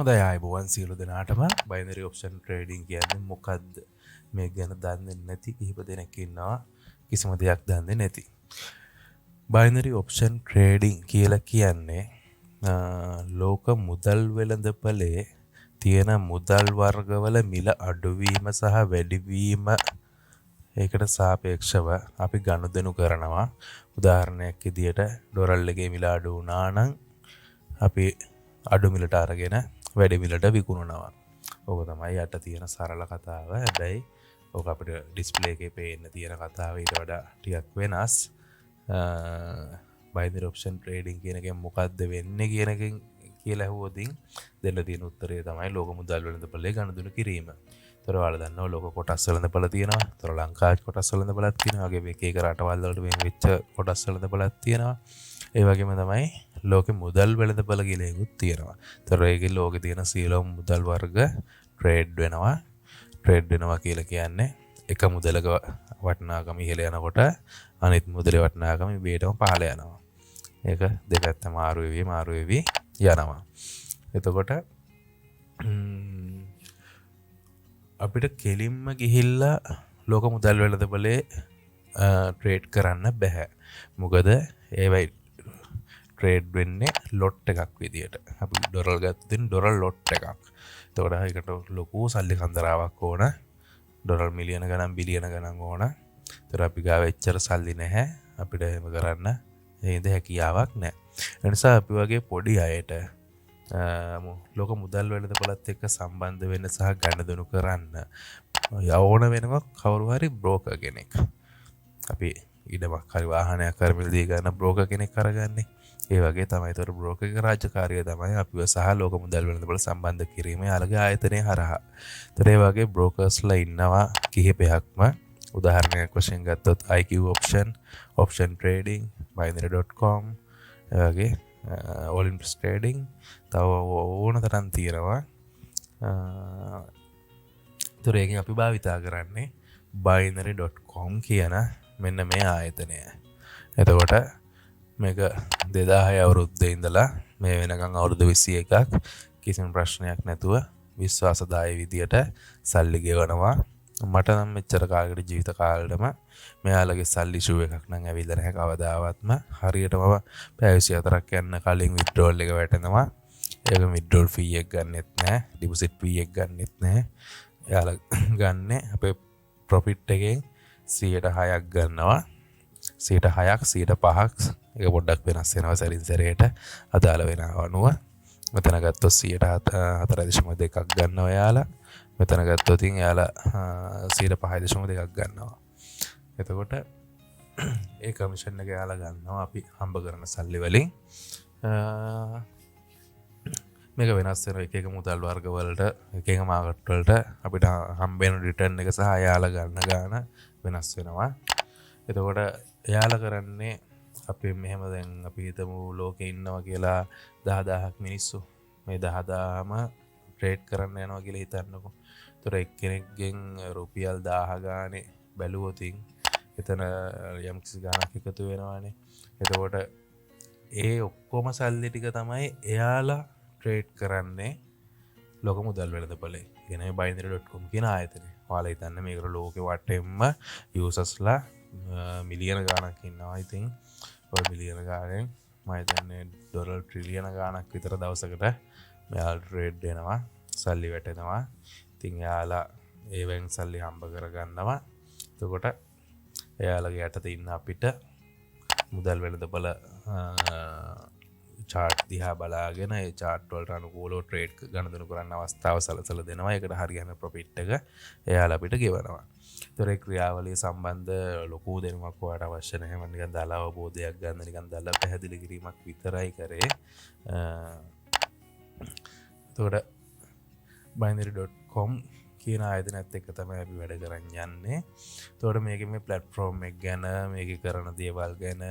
හොඳයි ආයුබෝවන් සියලු දෙනාටම. බයිනරි ඔප්ෂන් ට්‍රේඩින් කියන්නේ මොකක්ද? මේක ගැන දන්නේ නැති කිහිප දෙනෙක් ඉන්නවා. කිසිම දෙයක් දන්නේ නැති. බයිනරි ඔප්ෂන් ට්‍රේඩින් කියලා කියන්නේ ලෝක මුදල් වෙළඳපොලේ තියෙන මුදල් වර්ගවල මිල අඩුවීම සහ වැඩිවීම ඒකට සාපේක්ෂව අපි ගනුදෙනු කරනවා. උදාහරණයක් විදියට ඩොලර් එකේ මිල අඩු වුණා නම් අපි අඩු මිලට අරගෙන වැඩි මිලට විකුණනවා. ඕක තමයි යට තියෙන සරල කතාව. හැබැයි ඕක අපිට ඩිස්ප්ලේ එකේ පේන්න තියෙන කතාව ඊට වඩා ටිකක් වෙනස්. බයිනරි ඔප්ෂන් ට්‍රේඩින් කියන එකෙන් මොකද්ද වෙන්නේ කියන එකෙන් කියලා අහුවොතින් දෙන්න තියෙන උත්තරය තමයි ලෝක මුදල් වෙළඳපොලේ ගනුදෙනු කිරීම. ඒතර ඔයාලා දන්නවා ලෝක කොටස් වෙළඳපොළ තියෙනවා. ඒතර ලංකාවේ කොටස් වෙළඳපොළක් තියෙනවා. වගේ එක එක රටවල් වලට වෙන වෙච්ච කොටස් වෙළඳපොළක් තියෙනවා. ඒ වගේම තමයි ලෝකෙ මුදල් වෙළඳපොළ කියලා එකකුත් තියෙනවා. ඒතර ඒකේ ලෝකෙ තියෙන සියලුම මුදල් වර්ග ට්‍රේඩ් වෙනවා. ට්‍රේඩ් වෙනවා කියලා කියන්නේ එක මුදලක වටිනාකම ඉහළ යනකොට අනිත් මුදලේ වටිනාකම ඉබේටම පහළ යනවා. ඒක දෙපැත්ත මාරු වෙවි යනවා. එතකොට අපිට කෙලින්ම ගිහිල්ලා ලෝක මුදල් වෙළඳපොලේ ට්‍රේඩ් කරන්න බෑ. මොකද ඒවයි ට්‍රේඩ් වෙන්නේ ලොට් එකක් විදියට. අපි ඩොලර් ගත්තොත් ඩොලර් ලොට් එකක්. එතකොට ඒකට ලොකු සල්ලි කන්දරාවක් ඕන. ඩොලර් මිලියන ගණන් බිලියන ගණන් ඕන. ඒතර අපි ගාව එච්චර සල්ලි නැහැ. අපිට එහෙම කරන්න හේඳ හැකියාවක් නැහැ. ඒ නිසා අපි වගේ පොඩි අයට ලෝක මුදල් වෙළඳපොළත් එක්ක සම්බන්ධ වෙන්න සහ ගනුදෙනු කරන්න යවෝන වෙනවා කවුරු හරි බ්‍රෝකර් කෙනෙක්. අපි ඉඩමක් හරි වාහනයක් හරි මිලදී ගන්න බ්‍රෝකර් කෙනෙක් අරගන්නේ. ඒ වගේ තමයි. ඒතර බ්‍රෝකර්ගේ රාජකාරිය තමයි අපිව සහ ලෝක මුදල් වෙළඳපොළ සම්බන්ධ කිරීම යාළගේ ආයතනයේ හරහා. ඒතර ඒ වගේ බ්‍රෝකර්ස්ලා ඉන්නවා කිහිපයක්ම. උදාහරණයක් වශයෙන් ගත්තොත් IQ option trading, binary.com ඒ වගේ Olympus trading තව ඕන තරම් තියෙනවා. ඒතර ඒකෙන් අපි භාවිතා කරන්නේ binary.com කියන මෙන්න මේ ආයතනය. එතකොට මේක 2006 අවුරුද්දේ ඉඳලා මේ වෙනකන් අවුරුදු 21ක් කිසිම ප්‍රශ්නයක් නැතුව විශ්වාසදායී විදියට සල්ලි ගෙවනවා. මට නම් මෙච්චර කාලෙකට ජීවිත කාලෙටම මෙයාලගේ සල්ලි ෂූ එකක් නම් ඇවිල්ලා නැහැ කවදාවත්ම. හරියටම පැය 24ක් යන කලින් විත්ඩ්‍රෝල් එක වැටෙනවා. ඒක විත්ඩ්‍රෝල් ෆී එක ගන්නෙත් නැහැ. ඩිපොසිට් ෆී එක ගන්නෙත් නැහැ. එයාලා ගන්න අපේ ප්‍රොෆිට් එකෙන් 106ක් ගන්නවා. 106ක් 105ක් ඒක පොඩ්ඩක් වෙනස් වෙනවා සැරින් සැරේට අදාළ වෙනව අනුව. මෙතන ගත්තොත් 104.2ක් ගන්නවා එයාලා. මෙතන ගත්තොත් එයාලා 105.2ක් ගන්නවා. එතකොට ඒ කමිෂන් එක එයාලා ගන්නවා අපි හම්බ කරන සල්ලි වලින්. මේක වෙනස් වෙන එක එක මුදල් වර්ග වලට එක එක මාකට් වලට අපිට හම්බ වෙන රිටර්න් එක සහ එයාලා ගන්න ගාන වෙනස් වෙනවා. එතකොට එයාලා කරන්නේ අපි මෙහෙම දැන් අපි හිතමු ලෝකේ ඉන්නවා කියලා 10000ක් මිනිස්සු. මේ 10000ම ට්‍රේඩ් කරන්න යනවා කියලා හිතන්නකෝ. ඒතර එක්කෙනෙක්ගෙන් රුපියල් 1000 ගානේ බැලුවොතින් එතන යම් කිසි ගාණක් එකතු වෙනවානේ. එතකොට ඒ ඔක්කොම සල්ලි ටික තමයි එයාලා ට්‍රේඩ් කරන්නේ ලෝක මුදල් වෙළඳපොලේ. කියන්නේ binary.com කියන ආයතනේ. ඔයාලා හිතන්න මේක ලෝකේ වටෙන්ම යූසර්ස්ලා මිලියන ගාණක් ඉන්නවා. ඉතින් ඔය මිලියන ගාණෙන් මම හිතන්නේ ඩොලර් ට්‍රිලියන ගාණක් විතර දවසකට මෙයාලා ට්‍රේඩ් වෙනවා. සල්ලි වැටෙනවා. ඉතින් එයාලා ඒවෙන් සල්ලි හම්බ කරගන්නවා. එතකොට එයාලගේ යටතේ ඉන්න අපිට මුදල් වෙළඳපොළ චාට් දිහා බලාගෙන ඒ චාට් වලට අනුකූලව ට්‍රේඩ් ගණදෙනු කරන්න අවස්ථාව සලසලා දෙනවා. ඒකට හරියන ප්‍රොෆිට් එක එයාලා අපිට ගෙවනවා. ඒතර ඒ ක්‍රියාවලිය සම්බන්ධ ලොකු දෙනුමක් ඔයාලට අවශ්‍ය නැහැ. මම නිකන් දල අවබෝධයක් ගන්න නිකන් දල පැහැදිලි කිරීමක් විතරයි කරේ. එතකොට binary.com කියන ආයතනයත් එක්ක තමයි අපි වැඩ කරන් යන්නේ. එතකොට මේකේ මේ platform එක ගැන මේකේ කරන දේවල් ගැන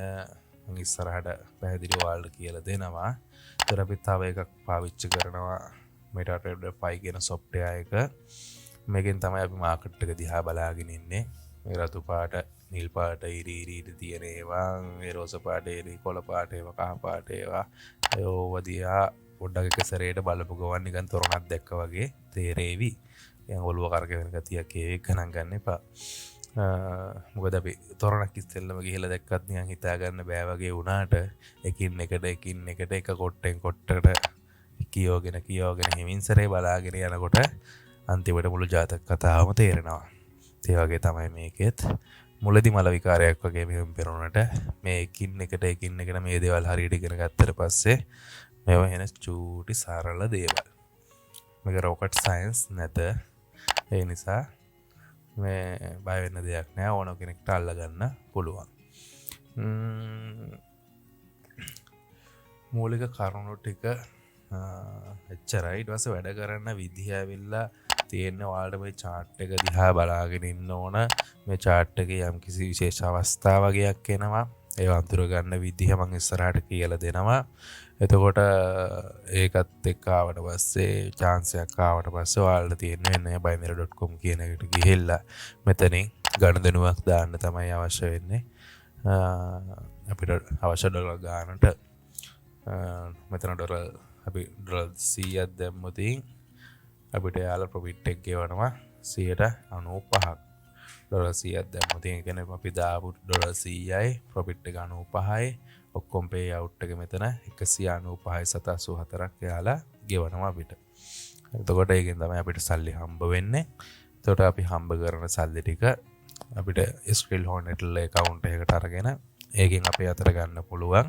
මම ඉස්සරහට පැහැදිලිව ඔයාලට කියලා දෙනවා. ඒතර අපි තව එකක් පාවිච්චි කරනවා MetaTrader 5 කියන software එක. මේකෙන් තමයි අපි මාකට් එක දිහා බලාගෙන ඉන්නේ. මේ රතු පාට, නිල් පාට, ඉරි තියෙන ඒවා, මේ රෝස පාට, ඉරි කොළ පාට ඒවා, කහ පාට ඒවා. ඒව දිහා පොඩ්ඩක් එක සැරේට බලපු ගමන් නිකන් තොරණක් දැක්කා වගේ තේරෙවි. දැන් ඔළුව කරකවෙන ගතියක් ඒක ගණන් ගන්න එපා. මොකද අපි තොරණක් ඉස්සෙල්ලම ගිහිල්ලා දැක්කත් නිකන් හිතා ගන්න බෑ වගේ වුණාට එකින් එකට එක කොට්ටෙන් කොට්ටකට කියෝගෙන හිමින් සැරේ බලාගෙන යනකොට අන්තිමට මුළු ජාතක කතාවම තේරෙනවා. ඒ වගේ තමයි මේකෙත් මුලදී මල විකාරයක් වගේ මෙහෙම පෙරුණාට මේ එකින් එකට මේ දේවල් හරියට ඉගෙන ගත්තට පස්සේ මේවා වෙන චූටි සරල දේවල්. මේක රොකට් සයන්ස් නැත. ඒ නිසා මේ බය වෙන්න දෙයක් නෑ. ඕන කෙනෙක්ට අල්ලගන්න පුළුවන්. මූලික කරුණු ටික එච්චරයි. ඊට පස්සේ වැඩ කරන්න විදිහ ඇවිල්ලා තියෙන ඔයාලට මේ chart එක දිහා බලාගෙන ඉන්න ඕන. මේ chart එකේ යම්කිසි විශේෂ අවස්ථා වගේක් එනවා. ඒව අඳුර ගන්න විදිහ මම ඉස්සරහට කියලා දෙනවා. එතකොට ඒකත් එක්ක ආවට පස්සේ chance එකක් ආවට පස්සේ ඔයාලට තියෙන්නේ binary.com කියන එකට ගිහිල්ලා මෙතනින් ගණදෙනුවක් දාන්න තමයි අවශ්‍ය වෙන්නේ. අපිට අවශ්‍ය ඩොලර් ගානට මෙතන ඩොලර් අපි ඩොලර් 100ක් දැම්මොත් අපිට යාල ප්‍රොෆිට් එක ගෙවනවා 95ක්. ඩොලර් 100ක් දැම්මොත් ඒ කියන්නේ අපි දාපු ඩොලර් 100යි ප්‍රොෆිට් එක 95යි. ඔක්කොම පේ අවුට් එක මෙතන 195.84ක් යාලා ගෙවනවා අපිට. එතකොට ඒකෙන් තමයි අපිට සල්ලි හම්බ වෙන්නේ. එතකොට අපි හම්බ කරන සල්ලි ටික අපිට ස්ක්‍රිල් හොනෙටල් account එකකට අරගෙන ඒකෙන් අපේ අතට ගන්න පුළුවන්.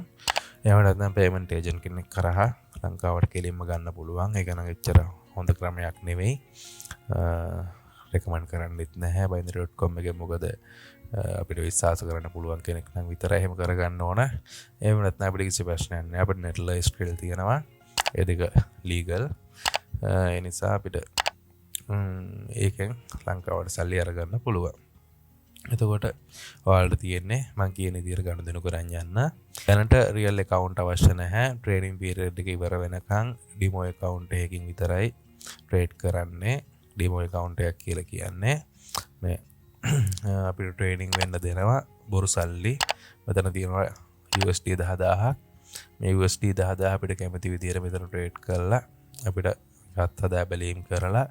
එහෙම නැත්නම් payment agent කෙනෙක් කරහා ලංකාවට කෙලින්ම ගන්න පුළුවන්. ඒක නම් එච්චර හොඳ ක්‍රමයක් නෙවෙයි. රෙකමන්ඩ් කරන්නෙත් නැහැ binary.com එකේ. මොකද අපිට විශ්වාස කරන්න පුළුවන් කෙනෙක් නම් විතරයි එහෙම කරගන්න ඕන. එහෙම නැත්නම් අපිට කිසි ප්‍රශ්නයක් නැහැ. අපිට netla skill තියෙනවා. ඒ දෙක legal. ඒ නිසා අපිට ඒකෙන් ලංකාවට සල්ලි අරගන්න පුළුවන්. එතකොට ඔයාලට තියෙන්නේ මම කියන විදිහට ගනුදෙනු කරන් යන්න. දැනට real account අවශ්‍ය නැහැ. trading period එක ඉවර වෙනකන් demo account එකකින් විතරයි trade කරන්නේ. demo account එකක් කියලා කියන්නේ මේ අපිට ට්‍රේඩින් වෙන්න දෙනවා බොරු සල්ලි. මෙතන තියෙනවා USD 10000ක්. මේ USD 10000 අපිට කැමති විදිහට මෙතන ට්‍රේඩ් කරලා අපිට ගත් හදා බැලීම් කරලා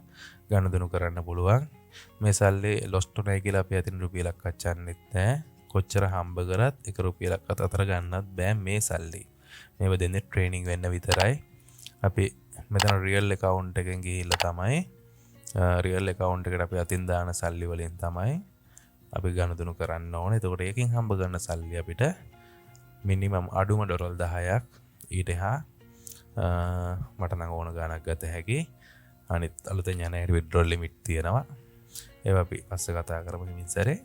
ගනුදෙනු කරන්න පුළුවන්. මේ සල්ලි ලොස්ට් උනායි කියලා අපි අතින් රුපියලක් අච්චන්නෙත් නැහැ. කොච්චර හම්බ කරත් 1 රුපියලක් අතර ගන්නත් බෑ මේ සල්ලි. මේව දෙන්නේ ට්‍රේනින් වෙන්න විතරයි. අපි මෙතන රියල් account එකෙන් ගිහිල්ලා තමයි රියල් account එකට අපි අතින් දාන සල්ලි වලින් තමයි අපි ගනුදෙනු කරන්න ඕනේ. එතකොට ඒකෙන් හම්බ කරන සල්ලි අපිට මිනිමම් අඩුම ඩොලර් 10ක් ඊට එහා මට නම් ඕන ගාණක් ගත හැකි. අනිත් අලුතෙන් යන හැටි withdrawal limit තියෙනවා. ඒවා අපි පස්සේ කතා කරමු ඉතින්සරේ.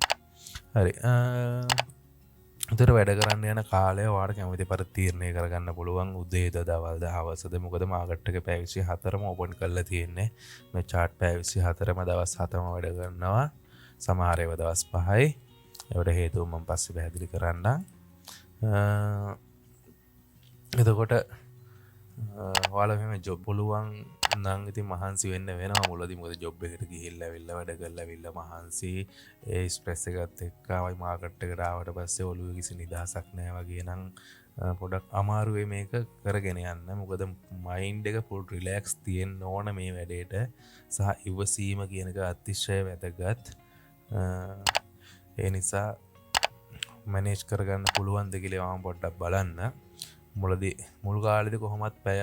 හරි. උදේට වැඩ කරන්න යන කාලය ඔයාලට කැමති පරිදි තීරණය කරගන්න පුළුවන්. උදේද දවල්ද හවසද. මොකද මාකට් එක පැය 24ම ඕපන් කරලා තියෙන්නේ. මේ chart පැය 24ම දවස් 7ම වැඩ කරනවා. සමහර ඒවා දවස් 5යි. ඒවට හේතුව මම පස්සේ පැහැදිලි කරන්නම්. එතකොට ඔයාලා මෙහෙම ජොබ් පුළුවන් නම් ඉතින් මහන්සි වෙන්න වෙනවා මුලදී. මොකද ජොබ් එකට ගිහිල්ලා ඇවිල්ලා වැඩ කරලා ඇවිල්ලා මහන්සි ඒ ස්ට්‍රෙස් එකත් එක්ක ආවයි මාකට් එකට ආවට පස්සේ ඔළුවේ කිසි නිදහසක් නැහැ වගේ නම් පොඩක් අමාරු වෙයි මේක කරගෙන යන්න. මොකද මයින්ඩ් එක ෆුල් රිලැක්ස් තියෙන්න ඕන මේ වැඩේට. සහ ඉවසීම කියන එක අතිශය වැදගත්. ඒ නිසා මැනේජ් කරගන්න පුළුවන්ද කියලා මම පොඩ්ඩක් බලන්න. මුල් කාලෙදි කොහොමත් පැය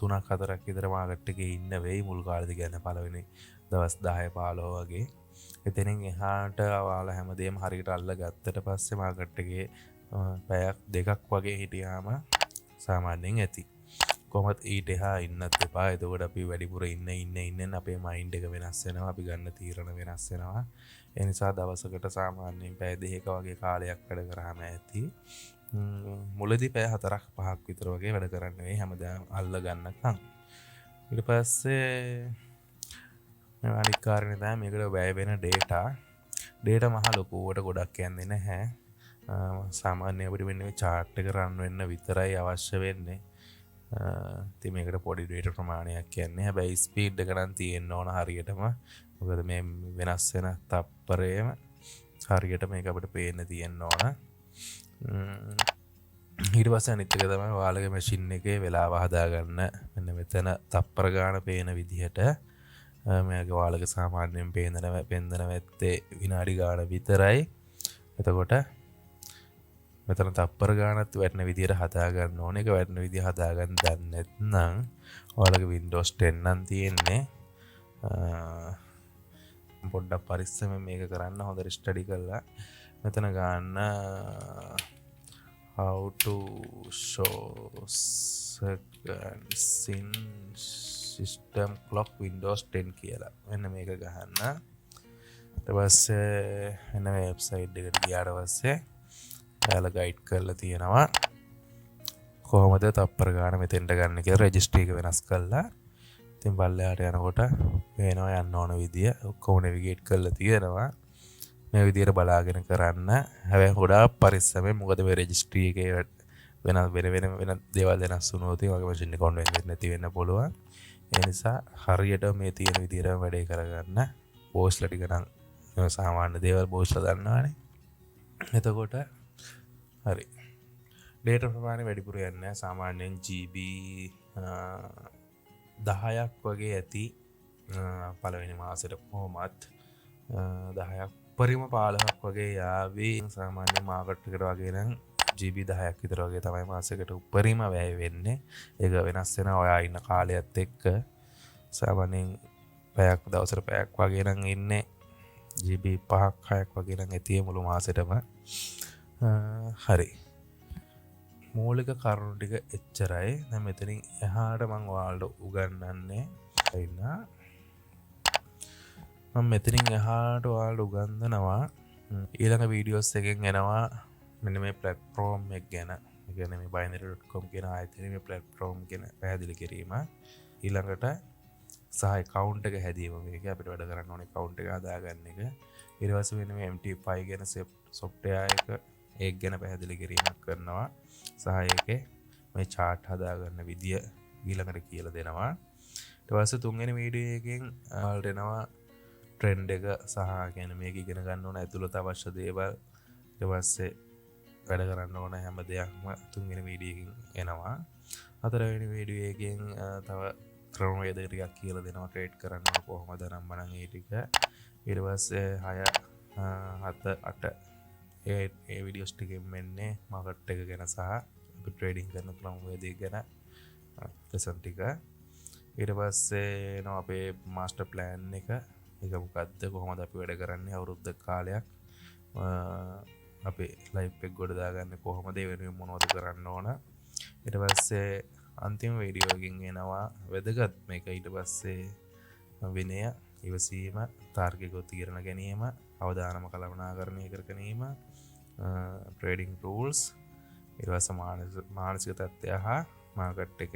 3ක් 4ක් විතර මාකට් එකේ ඉන්න වෙයි. මුල් කාලෙදි කියන්නේ පළවෙනි දවස් 10 15 වගේ. එතනින් එහාට ඔයාලා හැමදේම හරියට අල්ලගත්තට පස්සේ මාකට් එකේ පැයක් දෙකක් වගේ හිටියාම සාමාන්‍යයෙන් ඇති. කොහොමත් ඊට එහා ඉන්නත් එපා. එතකොට අපි වැඩිපුර ඉන්න අපේ මයින්ඩ් එක වෙනස් වෙනවා. අපි ගන්න තීරණ වෙනස් වෙනවා. ඒ නිසා දවසකට සාමාන්‍යයෙන් පැය 2ක වගේ කාලයක් වැඩ කරාම ඇති. මුලදී පැය 4ක් 5ක් විතර වගේ වැඩ කරන්න වෙයි හැමදාම අල්ල ගන්නකම්. ඊට පස්සේ මේ අනිත් කාරණේ තමයි මේකට වැය වෙන data මහ ලොකුවට ගොඩක් යන්නේ නැහැ. සාමාන්‍ය අපිට වෙන්නේ chart එක run වෙන්න විතරයි අවශ්‍ය වෙන්නේ. ඉතින් මේකට පොඩි data ප්‍රමාණයක් කියන්නේ. හැබැයි speed එක නම් තියෙන්න ඕන හරියටම. මොකද මේ වෙනස් වෙන තප්පරයේම හරියට මේක අපිට පේන්න තියෙන්න ඕන. ඊට පස්සේ අනිත් එක තමයි ඔයාලගේ මැෂින් එකේ වෙලාව හදාගන්න. මෙන්න මෙතන තප්පර ගාන පේන විදිහට මේක ඔයාලගේ සාමාන්‍යයෙන් පෙන්වන වැත්තේ විනාඩි ගාන විතරයි. එතකොට මෙතන තප්පර ගානත් වැටෙන විදිහට හදාගන්න ඕනේ. ඒක වැටෙන විදිහ හදාගන්න දන්නේ නැත්නම් ඔයාලගේ Windows 10 නම් තියෙන්නේ පොඩ්ඩක් පරිස්සමෙන් මේක කරන්න හොඳට ස්ටඩි කරලා මෙතන ගන්න how to show seconds in system clock Windows 10 කියලා. මෙන්න මේක ගහන්න. ඊට පස්සේ එන වෙබ්සයිට් එකට ගියාට පස්සේ ඔයාලා ගයිඩ් කරලා තියෙනවා කොහොමද තප්පර ගන්න මෙතෙන්ට ගන්න කියලා රෙජිස්ටරි එක වෙනස් කරලා ඉතින් පල්ලෙහාට යනකොට පේනවා යන්න ඕන විදිය ඔක්කොම නැවිගේට් කරලා තියෙනවා. මේ විදියට බලාගෙන කරන්න. හැබැයි ගොඩාක් පරිස්සමෙන් මොකද මේ රෙජිස්ටරි එකේ වෙන දේවල් වෙනස් වුණොත් වගේ මැෂින් එක ඔන් වෙන්නේ නැති වෙන්න පුළුවන්. ඒ නිසා හරියට මේ තියෙන විදියටම වැඩේ කරගන්න. බෝස්ලා ටික නම් සාමාන්‍ය දේවල් බෝස්ලා දන්නවනේ. එතකොට හරි. ඩේටා ප්‍රමාණය වැඩිපුර යන්නේ නැහැ. සාමාන්‍යයෙන් GB 10ක් වගේ ඇති පළවෙනි මාසෙට කොහොමත් 10ක් උපරිම 15ක් වගේ යාවි. සාමාන්‍ය මාකට් එකට වගේ නම් GB 10ක් විතර වගේ තමයි මාසෙකට උපරිම වැය වෙන්නේ. ඒක වෙනස් වෙනවා ඔයා ඉන්න කාලයත් එක්ක. සාමාන්‍යයෙන් පැයක් දවසට පැයක් වගේ නම් ඉන්නේ GB 5ක් 6ක් වගේ නම් ඇති මුළු මාසෙටම. හරි. මූලික කරුණු ටික එච්චරයි. දැන් මෙතනින් එහාට මම ඔයාලට උගන්වන්නේ මම මෙතනින් එහාට ඔයාලට උගන්වනවා ඊළඟ වීඩියෝස් එකෙන් එනවා මෙන්න මේ platform එක ගැන. ඒ කියන්නේ මේ binary.com කියන ආයතනයේ මේ platform ගැන පැහැදිලි කිරීම. ඊළඟට සහ account එක හැදීම. මේක අපිට වැඩ කරන්න ඕනේ account එක හදාගන්න එක. ඊට පස්සේ මෙන්න මේ MT5 ගැන software එක ඒක ගැන පැහැදිලි කිරීමක් කරනවා. සහ ඒකේ මේ chart හදාගන්න විදිය ඊළඟට කියලා දෙනවා. ඊට පස්සේ තුන්වෙනි වීඩියෝ එකෙන් ඔයාලට එනවා ට්‍රෙන්ඩ් එක සහ කියන්නේ මේක ඉගෙන ගන්න ඕන ඇතුළත අවශ්‍ය දේවල්. ඊට පස්සේ වැඩ කරන්න ඕන හැම දෙයක්ම තුන්වෙනි වීඩියෝ එකෙන් එනවා. හතරවෙනි වීඩියෝ එකෙන් තව ක්‍රමවේද ටිකක් කියලා දෙනවා ට්‍රේඩ් කරන්න ඕන කොහොමද නම් මනම් ඒ ටික. ඊට පස්සේ 6 7 8 ඒ වීඩියෝස් ටිකෙන් මෙන්නේ මාකට් එක ගැන සහ අපි ට්‍රේඩින් කරන ක්‍රමවේදය ගැන ලෙසන් ටික. ඊට පස්සේ එනවා අපේ මාස්ටර් ප්ලෑන් එක. ඒක මොකද්ද කොහොමද අපි වැඩ කරන්නේ අවුරුද්දක කාලයක් අපේ ලයිෆ් එක ගොඩ දාගන්නේ කොහොමද ඒ වෙනුවෙන් මොනවද කරන්න ඕන. ඊට පස්සේ අන්තිම වීඩියෝ එකකින් එනවා වැදගත් මේක. ඊට පස්සේ විනය, ඉවසීම, තාර්කිකව තීරණ ගැනීම, අවදානම කළමනාකරණය කර ගැනීම, ට්‍රේඩින් ටූල්ස්, ඊට පස්සේ මානසික තත්ත්වය හා මාකට් එක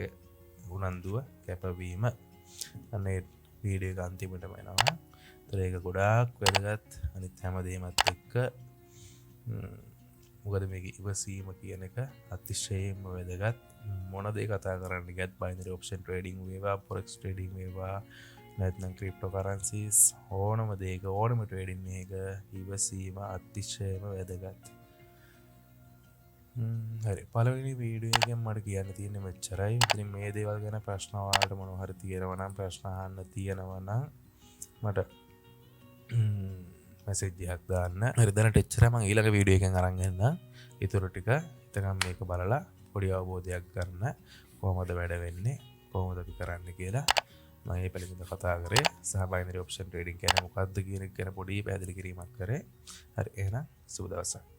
උනන්දුව කැපවීම. අනේ වීඩියෝ එක අන්තිමටම එනවා. ඒතර ඒක ගොඩාක් වැදගත් අනිත් හැම දෙයක්මත් එක්ක. මොකද මේක ඉවසීම කියන එක අතිශයින්ම වැදගත්. මොන දේ කතා කරන්න ගියත් binary option trading වේවා, forex trading වේවා, නැත්නම් cryptocurrencies ඕනම දෙයක ඕනම trading එක ඉවසීම අතිශයම වැදගත්. හරි. පළවෙනි වීඩියෝ එකෙන් මට කියන්න තියෙන්නේ මෙච්චරයි. ඉතින් මේ දේවල් ගැන ප්‍රශ්න ඔයාලට මොනවා හරි තියෙනවා නම් ප්‍රශ්න අහන්න තියෙනවා නම් මට මැසේජ් එකක් දාන්න. හරි දැනට එච්චරයි. මම ඊළඟ වීඩියෝ එකෙන් අරන් එන්න. ඊටු ටික එතකම් මේක බලලා පොඩි අවබෝධයක් ගන්න කොහොමද වැඩ වෙන්නේ කොහොමද අපි කරන්නේ කියලා මම මේ පිළිබඳව කතා කරේ. සහ binary option trading කියන්නේ මොකක්ද කියන එක ගැන පොඩි පැහැදිලි කිරීමක් කරේ. හරි එහෙනම් සුබ දවසක්.